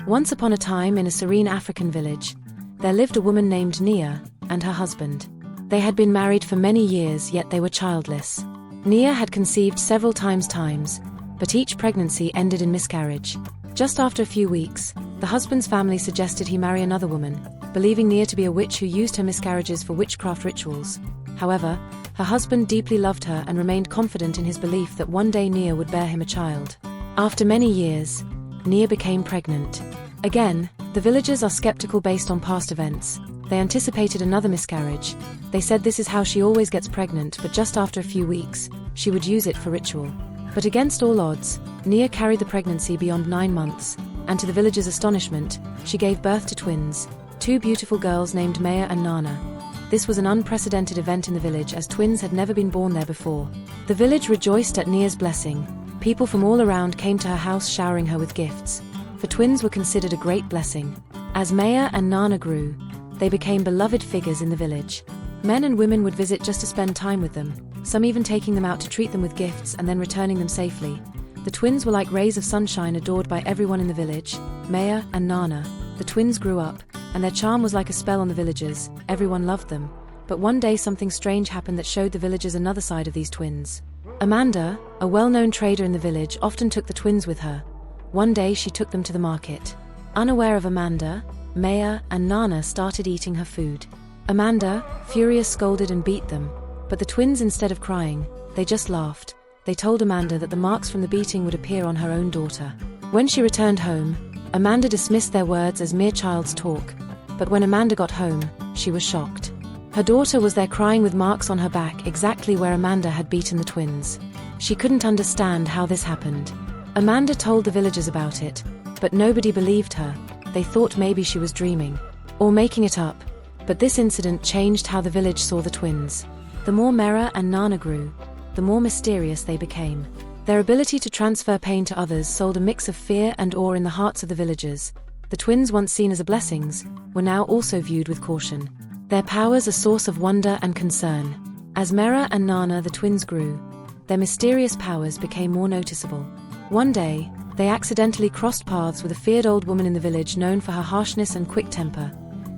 Once upon a time in a serene African village, there lived a woman named Nia and her husband. They had been married for many years, yet they were childless. Nia had conceived several times, but each pregnancy ended in miscarriage. Just after a few weeks, the husband's family suggested he marry another woman, believing Nia to be a witch who used her miscarriages for witchcraft rituals. However, her husband deeply loved her and remained confident in his belief that one day Nia would bear him a child. After many years, Nia became pregnant. Again, the villagers are skeptical based on past events. They anticipated another miscarriage. They said this is how she always gets pregnant, but just after a few weeks, she would use it for ritual. But against all odds, Nia carried the pregnancy beyond 9 months, and to the villagers' astonishment, she gave birth to twins, 2 beautiful girls named Maya and Nana. This was an unprecedented event in the village, as twins had never been born there before. The village rejoiced at Nia's blessing. People from all around came to her house showering her with gifts, for twins were considered a great blessing. As Maya and Nana grew, they became beloved figures in the village. Men and women would visit just to spend time with them, some even taking them out to treat them with gifts and then returning them safely. The twins were like rays of sunshine adored by everyone in the village. Maya and Nana, the twins, grew up, and their charm was like a spell on the villagers. Everyone loved them. But one day something strange happened that showed the villagers another side of these twins. Amanda, a well-known trader in the village, often took the twins with her. One day she took them to the market. Unaware of Amanda, Maya and Nana started eating her food. Amanda, furious, scolded and beat them. But the twins, instead of crying, they just laughed. They told Amanda that the marks from the beating would appear on her own daughter. When she returned home, Amanda dismissed their words as mere child's talk. But when Amanda got home, she was shocked. Her daughter was there crying with marks on her back, exactly where Amanda had beaten the twins. She couldn't understand how this happened. Amanda told the villagers about it, but nobody believed her. They thought maybe she was dreaming, or making it up. But this incident changed how the village saw the twins. The more Mera and Nana grew, the more mysterious they became. Their ability to transfer pain to others sold a mix of fear and awe in the hearts of the villagers. The twins, once seen as blessings, were now also viewed with caution. Their powers a source of wonder and concern. As Mera and Nana, the twins, grew, their mysterious powers became more noticeable. One day, they accidentally crossed paths with a feared old woman in the village known for her harshness and quick temper.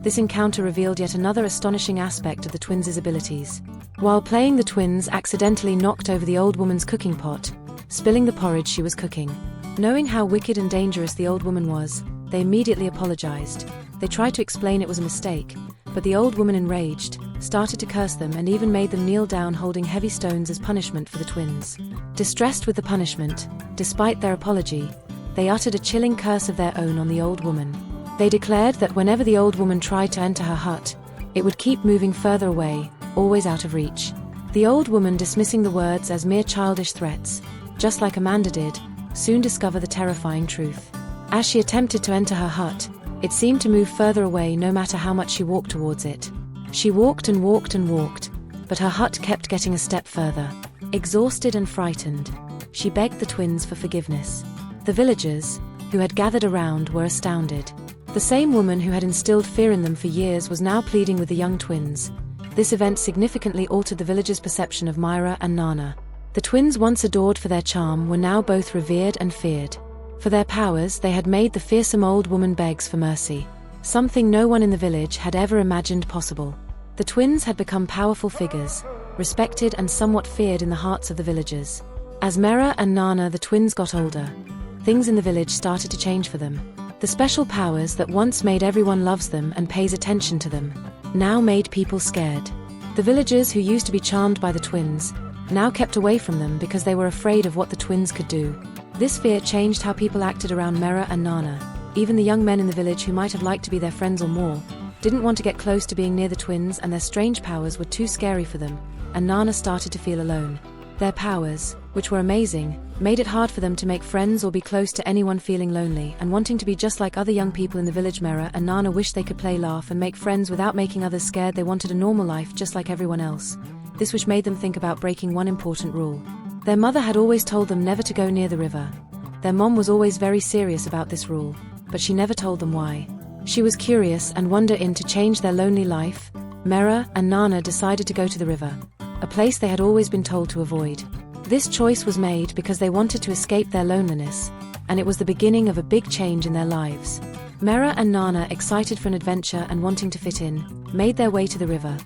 This encounter revealed yet another astonishing aspect of the twins' abilities. While playing, the twins accidentally knocked over the old woman's cooking pot, spilling the porridge she was cooking. Knowing how wicked and dangerous the old woman was, they immediately apologized. They tried to explain it was a mistake, but the old woman, enraged, started to curse them and even made them kneel down holding heavy stones as punishment for the twins. Distressed with the punishment, despite their apology, they uttered a chilling curse of their own on the old woman. They declared that whenever the old woman tried to enter her hut, it would keep moving further away, always out of reach. The old woman, dismissing the words as mere childish threats, just like Amanda did, soon discovered the terrifying truth. As she attempted to enter her hut, it seemed to move further away no matter how much she walked towards it. She walked and walked and walked, but her hut kept getting a step further. Exhausted and frightened, she begged the twins for forgiveness. The villagers, who had gathered around, were astounded. The same woman who had instilled fear in them for years was now pleading with the young twins. This event significantly altered the villagers' perception of Myra and Nana. The twins, once adored for their charm, were now both revered and feared. For their powers, they had made the fearsome old woman begs for mercy, something no one in the village had ever imagined possible. The twins had become powerful figures, respected and somewhat feared in the hearts of the villagers. As Mera and Nana, the twins, got older, things in the village started to change for them. The special powers that once made everyone loves them and pays attention to them, now made people scared. The villagers who used to be charmed by the twins, now kept away from them because they were afraid of what the twins could do. This fear changed how people acted around Mera and Nana. Even the young men in the village who might have liked to be their friends or more, didn't want to get close to being near the twins, and their strange powers were too scary for them, and Nana started to feel alone. Their powers, which were amazing, made it hard for them to make friends or be close to anyone. Feeling lonely and wanting to be just like other young people in the village, Mera and Nana wished they could play, laugh and make friends without making others scared. They wanted a normal life just like everyone else. This wish made them think about breaking one important rule. Their mother had always told them never to go near the river. Their mom was always very serious about this rule, but she never told them why. She was curious and wondered to change their lonely life. Mera and Nana decided to go to the river, a place they had always been told to avoid. This choice was made because they wanted to escape their loneliness. and it was the beginning of a big change in their lives. Mera and Nana, excited for an adventure and wanting to fit in, made their way to the river.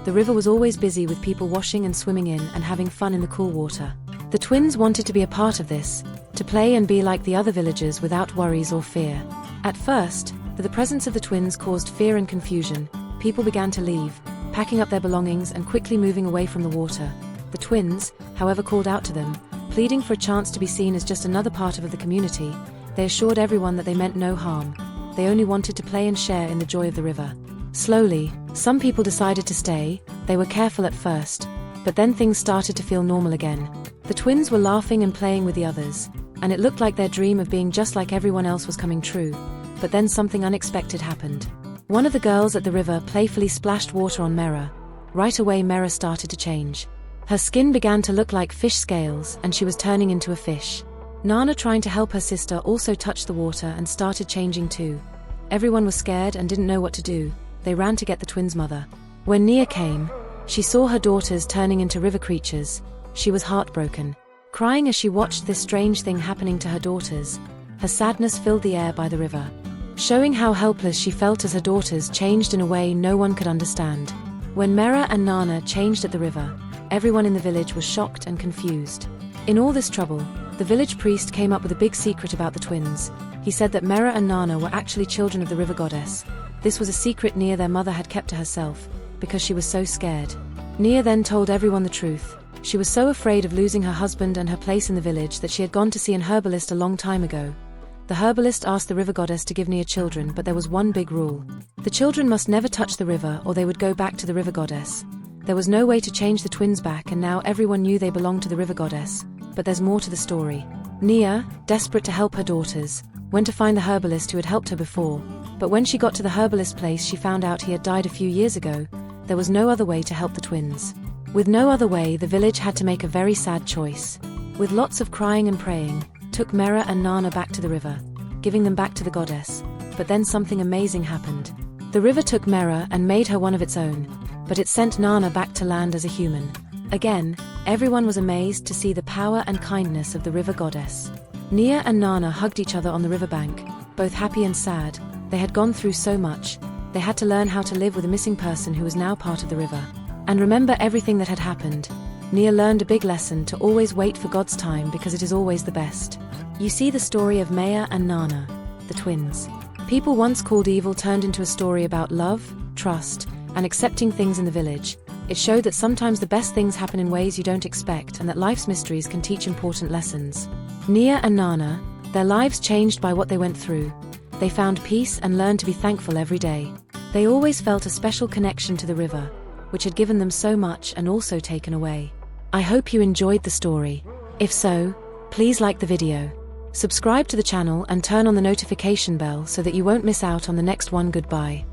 The river was always busy with people washing and swimming in and having fun in the cool water. The twins wanted to be a part of this, to play and be like the other villagers without worries or fear. At first, the presence of the twins caused fear and confusion. People began to leave, packing up their belongings and quickly moving away from the water. The twins, however, called out to them, pleading for a chance to be seen as just another part of the community. They assured everyone that they meant no harm. They only wanted to play and share in the joy of the river. Slowly, some people decided to stay. They were careful at first, but then things started to feel normal again. The twins were laughing and playing with the others, and it looked like their dream of being just like everyone else was coming true. But then something unexpected happened. One of the girls at the river playfully splashed water on Mera. Right away, Mera started to change. Her skin began to look like fish scales, and she was turning into a fish. Nana, trying to help her sister, also touched the water and started changing too. Everyone was scared and didn't know what to do. They ran to get the twins' mother. When Nia came, she saw her daughters turning into river creatures. She was heartbroken, crying as she watched this strange thing happening to her daughters. Her sadness filled the air by the river, showing how helpless she felt as her daughters changed in a way no one could understand. When Mera and Nana changed at the river, everyone in the village was shocked and confused. In all this trouble, the village priest came up with a big secret about the twins. He said that Mera and Nana were actually children of the river goddess. This was a secret Nia, their mother, had kept to herself, because she was so scared. Nia then told everyone the truth. She was so afraid of losing her husband and her place in the village that she had gone to see an herbalist a long time ago. The herbalist asked the river goddess to give Nia children, but there was one big rule. The children must never touch the river or they would go back to the river goddess. There was no way to change the twins back, and now everyone knew they belonged to the river goddess. But there's more to the story. Nia, desperate to help her daughters, went to find the herbalist who had helped her before. But when she got to the herbalist's place, she found out he had died a few years ago. There was no other way to help the twins. With no other way, the village had to make a very sad choice. With lots of crying and praying, took Mera and Nana back to the river, giving them back to the goddess. But then something amazing happened. The river took Mera and made her one of its own, but it sent Nana back to land as a human. Again, everyone was amazed to see the power and kindness of the river goddess. Nia and Nana hugged each other on the riverbank, both happy and sad. They had gone through so much. They had to learn how to live with a missing person who was now part of the river, and remember everything that had happened. Nia learned a big lesson to always wait for God's time, because it is always the best. You see the story of Maya and Nana, the twins. People once called evil turned into a story about love, trust, and accepting things in the village. It showed that sometimes the best things happen in ways you don't expect, and that life's mysteries can teach important lessons. Nia and Nana, their lives changed by what they went through. They found peace and learned to be thankful every day. They always felt a special connection to the river, which had given them so much and also taken away. I hope you enjoyed the story. If so, please like the video, subscribe to the channel and turn on the notification bell so that you won't miss out on the next one. Goodbye.